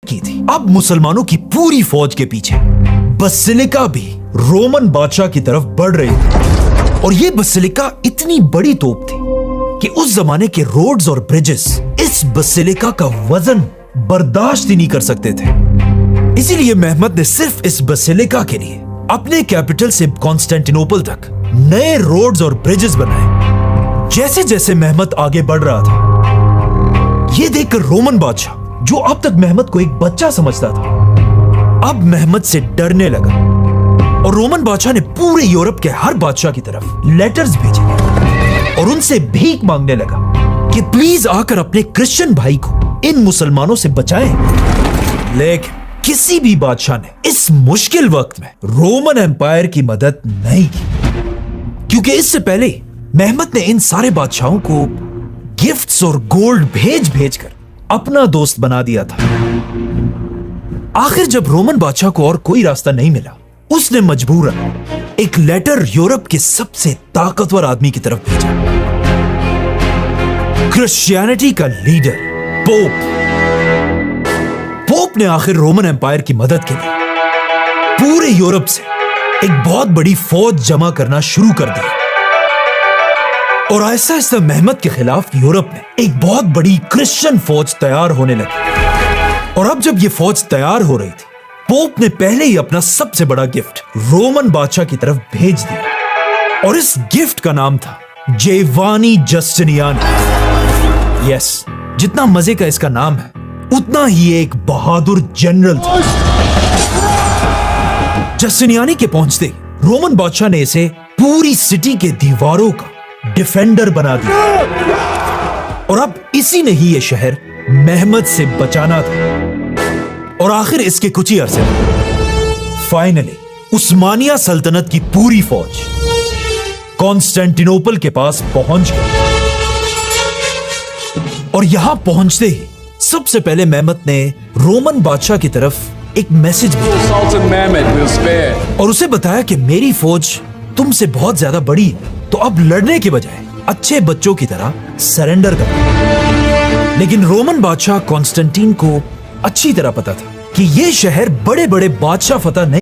की थी। अब मुसलमानों की पूरी फौज के पीछे बसिलिका भी रोमन बादशाह की तरफ बढ़ रही थी और ये बसिलिका इतनी बड़ी तोप थी कि उस जमाने के रोड्स और ब्रिजेस इस बसिलिका का वजन बर्दाश्त ही नहीं कर सकते थे। इसीलिए महमद ने सिर्फ इस बसिलिका के लिए अपने कैपिटल से कॉन्स्टेंटिनोपल तक नए रोड्स और ब्रिजेस बनाए। जैसे जैसे महमद आगे बढ़ रहा था, ये देखकर रोमन बादशाह, जो अब तक महमद को एक बच्चा समझता था, अब महमद से डरने लगा और रोमन बादशाह ने पूरे यूरोप के हर बादशाह की तरफ लेटर्स भेजे और उनसे भीख मांगने लगा कि प्लीज आकर अपने क्रिश्चियन भाई को इन मुसलमानों से बचाएं। लेकिन किसी भी बादशाह ने इस मुश्किल वक्त में रोमन एम्पायर की मदद नहीं की, क्योंकि इससे पहले महमद ने इन सारे बादशाहों को गिफ्ट्स और गोल्ड भेज भेज कर अपना दोस्त बना दिया था। आखिर जब रोमन बादशाह को और कोई रास्ता नहीं मिला, उसने मजबूरन एक लेटर यूरोप के सबसे ताकतवर आदमी की तरफ भेजा, क्रिश्चियनिटी का लीडर पोप। पोप ने आखिर रोमन एम्पायर की मदद के लिए पूरे यूरोप से एक बहुत बड़ी फौज जमा करना शुरू कर दिया और ऐसा ऐसा महमद के खिलाफ यूरोप में एक बहुत बड़ी क्रिश्चियन फौज तैयार होने लगी। और अब जब ये फौज तैयार हो रही थी, पोप ने पहले ही अपना सबसे बड़ा गिफ्ट रोमन बादशाह की तरफ भेज दिया और इस गिफ्ट का नाम था जेवानी जस्टिनियानी। यस, जितना मजे का इसका नाम है, उतना ही एक बहादुर जनरल था। जस्टिनियानी के पहुंचते रोमन बादशाह ने इसे पूरी सिटी के दीवारों का डिफेंडर बना दिया और अब इसी ने ही ये शहर महमद से बचाना था। और आखिर इसके कुछ ही अरसे फाइनली उस्मानिया सल्तनत की पूरी फौज कॉन्स्टेंटिनोपल के पास पहुंच गई और यहां पहुंचते ही सबसे पहले महमद ने रोमन बादशाह की तरफ एक मैसेज भेजा और उसे बताया कि मेरी फौज तुमसे बहुत ज्यादा बड़ी है, तो अब लड़ने के बजाय अच्छे बच्चों की तरह सरेंडर करो। लेकिन रोमन बादशाह कॉन्स्टेंटीन को अच्छी तरह पता था कि ये शहर बड़े बड़े बादशाह फतह नहीं